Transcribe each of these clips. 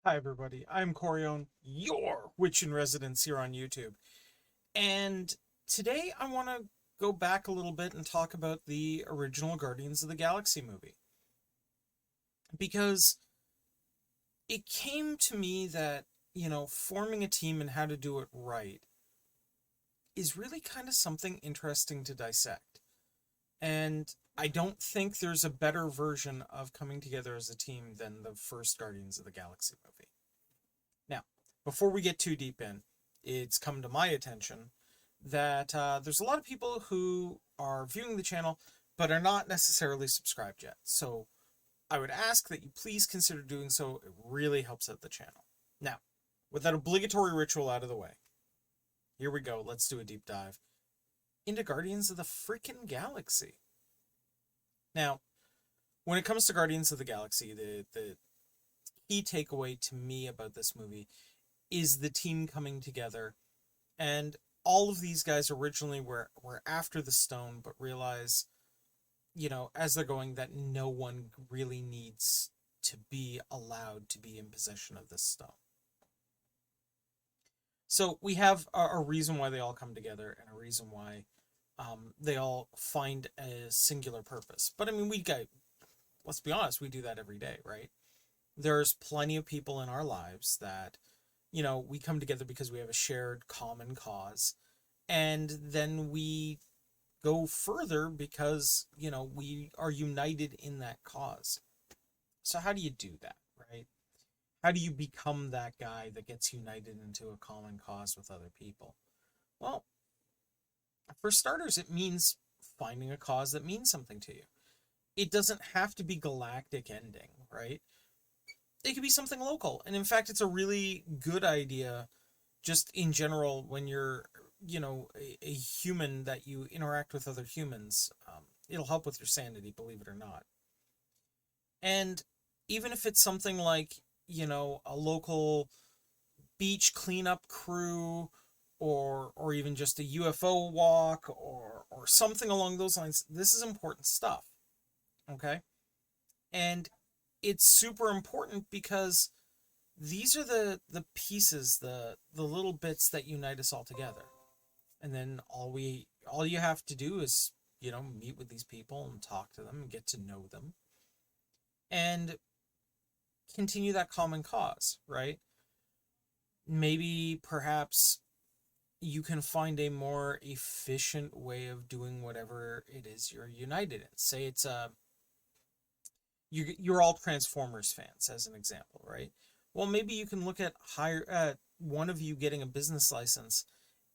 Hi, everybody. I'm Corione, your witch in residence here on YouTube. And today I want to go back a little bit and talk about the original Guardians of the Galaxy movie. Because it came to me that, forming a team and how to do it right is really kind of something interesting to dissect. And I don't think there's a better version of coming together as a team than the first Guardians of the Galaxy movie. Now, before we get too deep in, it's come to my attention that there's a lot of people who are viewing the channel but are not necessarily subscribed yet. So I would ask that you please consider doing so. It really helps out the channel. Now, with that obligatory ritual out of the way, here we go. Let's do a deep dive into Guardians of the freaking Galaxy. Now, when it comes to Guardians of the Galaxy, the key takeaway to me about this movie is the team coming together. And all of these guys originally were after the stone, but realize, as they're going, that no one really needs to be allowed to be in possession of this stone. So we have a reason why they all come together and a reason why they all find a singular purpose. But I mean, let's be honest, we do that every day, right? There's plenty of people in our lives that, we come together because we have a shared common cause. And then we go further because, we are united in that cause. So how do you do that, right? How do you become that guy that gets united into a common cause with other people? Well, for starters, it means finding a cause that means something to you. It doesn't have to be galactic ending, right? It could be something local. And in fact, it's a really good idea just in general when you're, a human that you interact with other humans. It'll help with your sanity, believe it or not. And even if it's something like, a local beach cleanup crew or even just a UFO walk or something along those lines, this is important stuff. Okay? And it's super important because these are the pieces, the little bits that unite us all together. And then all you have to do is, meet with these people and talk to them and get to know them and continue that common cause, right? Maybe perhaps you can find a more efficient way of doing whatever it is you're united in. Say it's you're all Transformers fans as an example, right? Well, maybe you can look at one of you getting a business license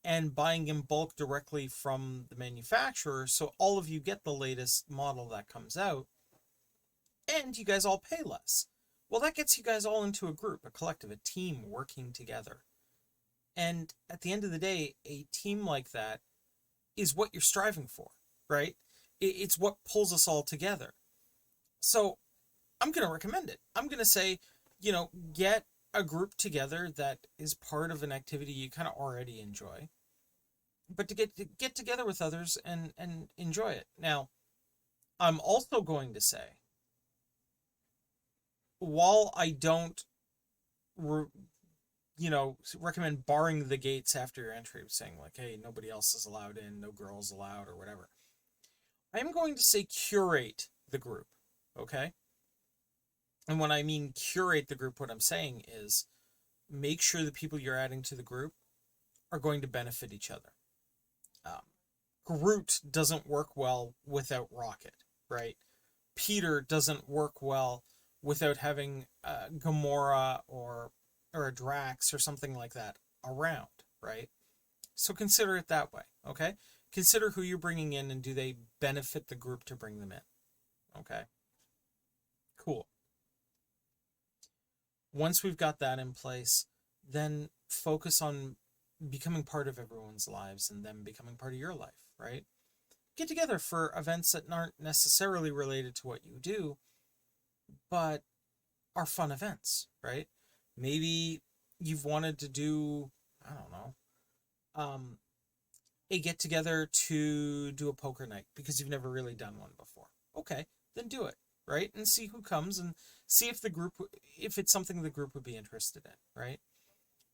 and buying in bulk directly from the manufacturer, so all of you get the latest model that comes out, and you guys all pay less. Well, that gets you guys all into a group, a collective, a team working together. And at the end of the day, a team like that is what you're striving for, right? It's what pulls us all together. So I'm going to recommend it. I'm going to say, get a group together that is part of an activity you kind of already enjoy, but to get together with others and enjoy it. Now, I'm also going to say, while I don't, re, recommend barring the gates after your entry, saying like, hey, nobody else is allowed in, no girls allowed, or whatever. I am going to say curate the group, okay? And when I mean curate the group, what I'm saying is make sure the people you're adding to the group are going to benefit each other. Um, Groot doesn't work well without Rocket, right? Peter doesn't work well without having Gamora or a Drax or something like that around, right? So consider it that way, okay? Consider who you're bringing in and do they benefit the group to bring them in, okay? Cool. Once we've got that in place, then focus on becoming part of everyone's lives and them becoming part of your life, right? Get together for events that aren't necessarily related to what you do, but are fun events, right? Maybe you've wanted to do, I don't know, a get together to do a poker night because you've never really done one before. Okay, then do it. right? And see who comes, and see if if it's something the group would be interested in, right?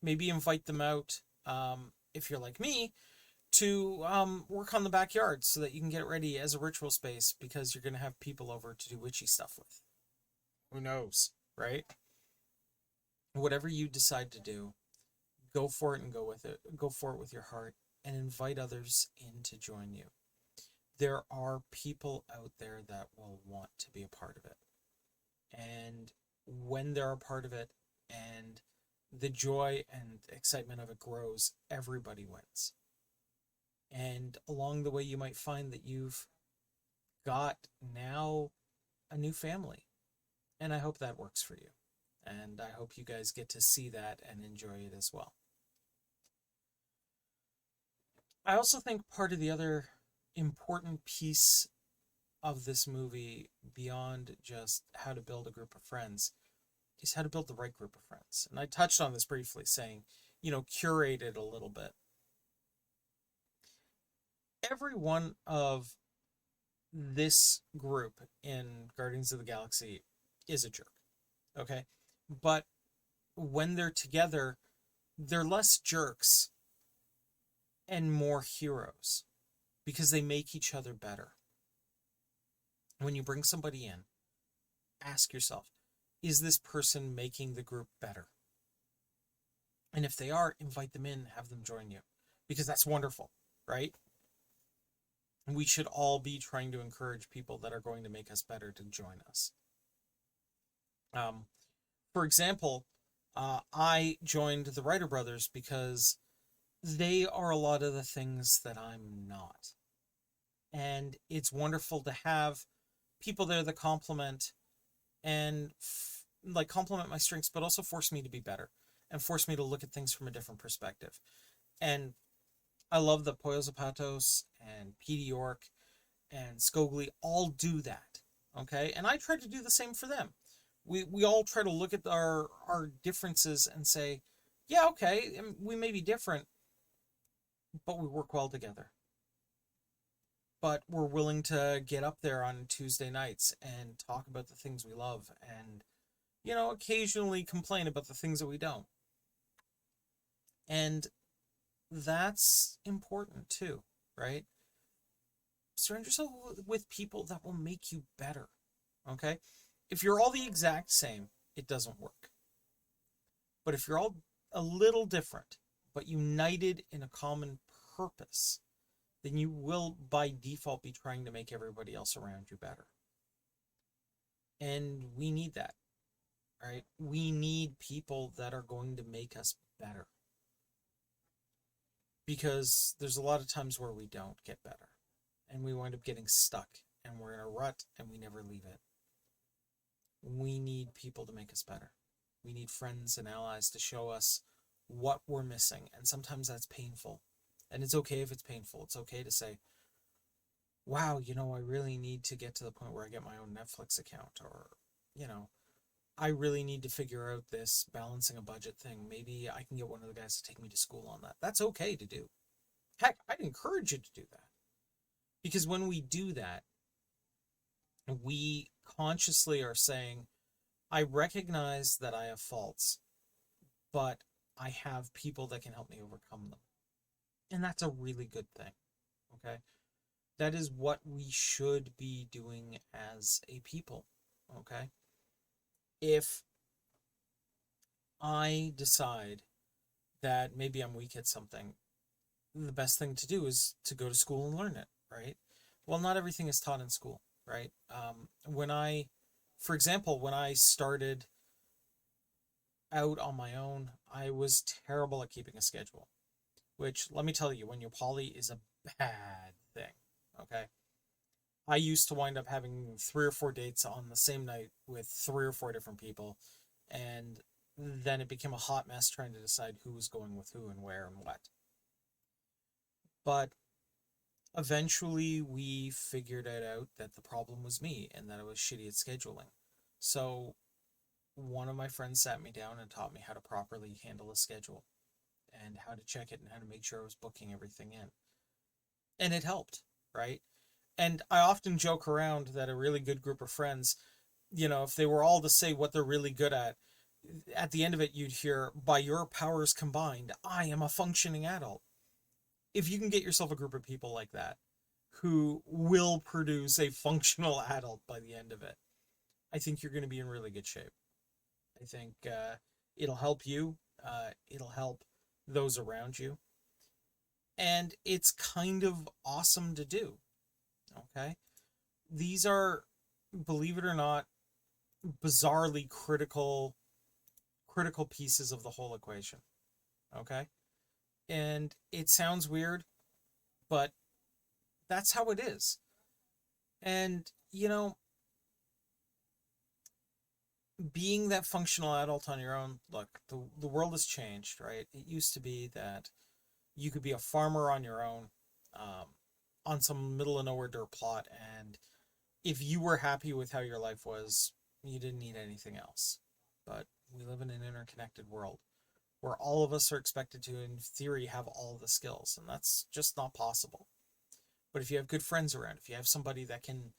Maybe invite them out, if you're like me, to work on the backyard so that you can get it ready as a ritual space because you're going to have people over to do witchy stuff with. Who knows, right? Whatever you decide to do, go for it and go with it. Go for it with your heart and invite others in to join you. There are people out there that will want to be a part of it. And when they're a part of it and the joy and excitement of it grows, everybody wins. And along the way, you might find that you've got now a new family. And I hope that works for you. And I hope you guys get to see that and enjoy it as well. I also think part of the other important piece of this movie, beyond just how to build a group of friends, is how to build the right group of friends. And I touched on this briefly, saying, curate it a little bit. Every one of this group in Guardians of the Galaxy is a jerk, okay? But when they're together, they're less jerks and more heroes because they make each other better. When you bring somebody in, ask yourself, is this person making the group better? And if they are, invite them in, have them join you, because that's wonderful, right? And we should all be trying to encourage people that are going to make us better to join us. For example, I joined the Writer Brothers because they are a lot of the things that I'm not. And it's wonderful to have people there that compliment and compliment my strengths, but also force me to be better and force me to look at things from a different perspective. And I love that Pollo Zapatos and Petey York and Scogli all do that, okay? And I try to do the same for them. We all try to look at our differences and say, yeah, okay, we may be different, but we work well together. But we're willing to get up there on Tuesday nights and talk about the things we love and, occasionally complain about the things that we don't. And that's important too, right? Surround yourself with people that will make you better, okay? If you're all the exact same, it doesn't work. But if you're all a little different, but united in a common purpose, then you will by default be trying to make everybody else around you better. And we need that, right? We need people that are going to make us better. Because there's a lot of times where we don't get better. And we wind up getting stuck. And we're in a rut and we never leave it. We need people to make us better. We need friends and allies to show us what we're missing. And sometimes that's painful. And it's okay if it's painful. It's okay to say, wow, I really need to get to the point where I get my own Netflix account. Or, I really need to figure out this balancing a budget thing. Maybe I can get one of the guys to take me to school on that. That's okay to do. Heck, I'd encourage you to do that. Because when we do that, we consciously are saying, I recognize that I have faults, but I have people that can help me overcome them. And that's a really good thing, okay? That is what we should be doing as a people, okay? If I decide that maybe I'm weak at something, the best thing to do is to go to school and learn it, right? Well, not everything is taught in school, right? For example, when I started out on my own, I was terrible at keeping a schedule, which, let me tell you, when you're poly is a bad thing, okay? I used to wind up having 3 or 4 dates on the same night with 3 or 4 different people, and then it became a hot mess trying to decide who was going with who and where and what. But eventually we figured it out that the problem was me and that I was shitty at scheduling. So one of my friends sat me down and taught me how to properly handle a schedule and how to check it and how to make sure I was booking everything in. And it helped, right? And I often joke around that a really good group of friends if they were all to say what they're really good at the end of it, you'd hear, by your powers combined, I am a functioning adult. If you can get yourself a group of people like that who will produce a functional adult by the end of it, I think you're going to be in really good shape. I think it'll help you, it'll help those around you, and it's kind of awesome to do. Okay? These are, believe it or not, bizarrely critical pieces of the whole equation. Okay? And it sounds weird, but that's how it is. And, being that functional adult on your own, look, the world has changed, right? It used to be that you could be a farmer on your own, on some middle of nowhere dirt plot, and if you were happy with how your life was, you didn't need anything else. But we live in an interconnected world where all of us are expected to, in theory, have all the skills, and that's just not possible. But if you have good friends around, if you have somebody that can,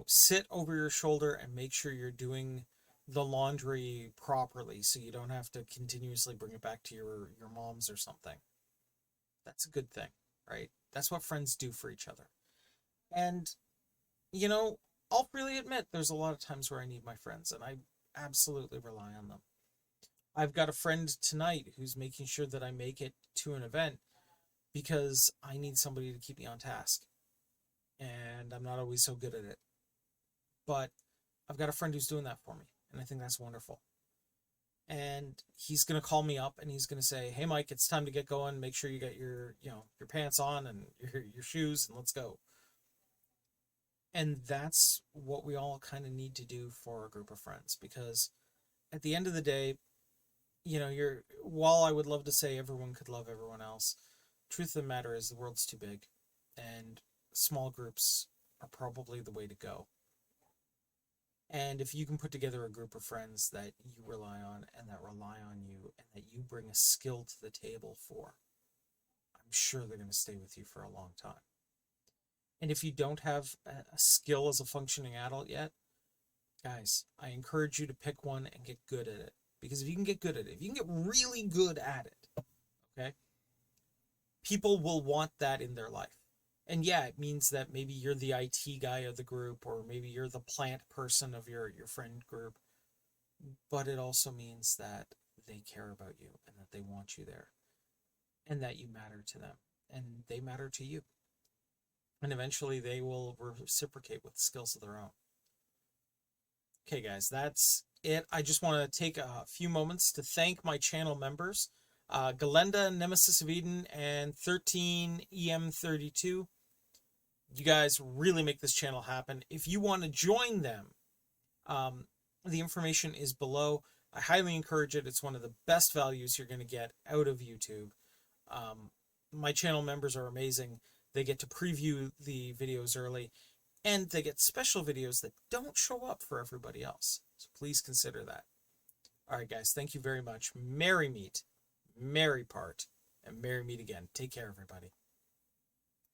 sit over your shoulder and make sure you're doing the laundry properly so you don't have to continuously bring it back to your mom's or something, that's a good thing, right? That's what friends do for each other. And, I'll freely admit there's a lot of times where I need my friends, and I absolutely rely on them. I've got a friend tonight who's making sure that I make it to an event because I need somebody to keep me on task. And I'm not always so good at it. But I've got a friend who's doing that for me, and I think that's wonderful. And he's going to call me up and he's going to say, "Hey Mike, it's time to get going. Make sure you get your pants on and your shoes, and let's go." And that's what we all kind of need to do for a group of friends, because at the end of the day, while I would love to say everyone could love everyone else, truth of the matter is the world's too big, and small groups are probably the way to go. And if you can put together a group of friends that you rely on and that rely on you and that you bring a skill to the table for, I'm sure they're going to stay with you for a long time. And if you don't have a skill as a functioning adult yet, guys, I encourage you to pick one and get good at it. Because if you can get good at it, if you can get really good at it, okay, people will want that in their life. And yeah, it means that maybe you're the IT guy of the group, or maybe you're the plant person of your friend group. But it also means that they care about you and that they want you there and that you matter to them and they matter to you. And eventually they will reciprocate with skills of their own. Okay, guys, that's it. I just want to take a few moments to thank my channel members, Galenda, Nemesis of Eden, and 13EM32. You guys really make this channel happen. If you want to join them, the information is below. I highly encourage it. It's one of the best values you're going to get out of YouTube. My channel members are amazing. They get to preview the videos early, and they get special videos that don't show up for everybody else. So please consider that. All right, guys, thank you very much. Merry meet, merry part, and merry meet again. Take care, everybody.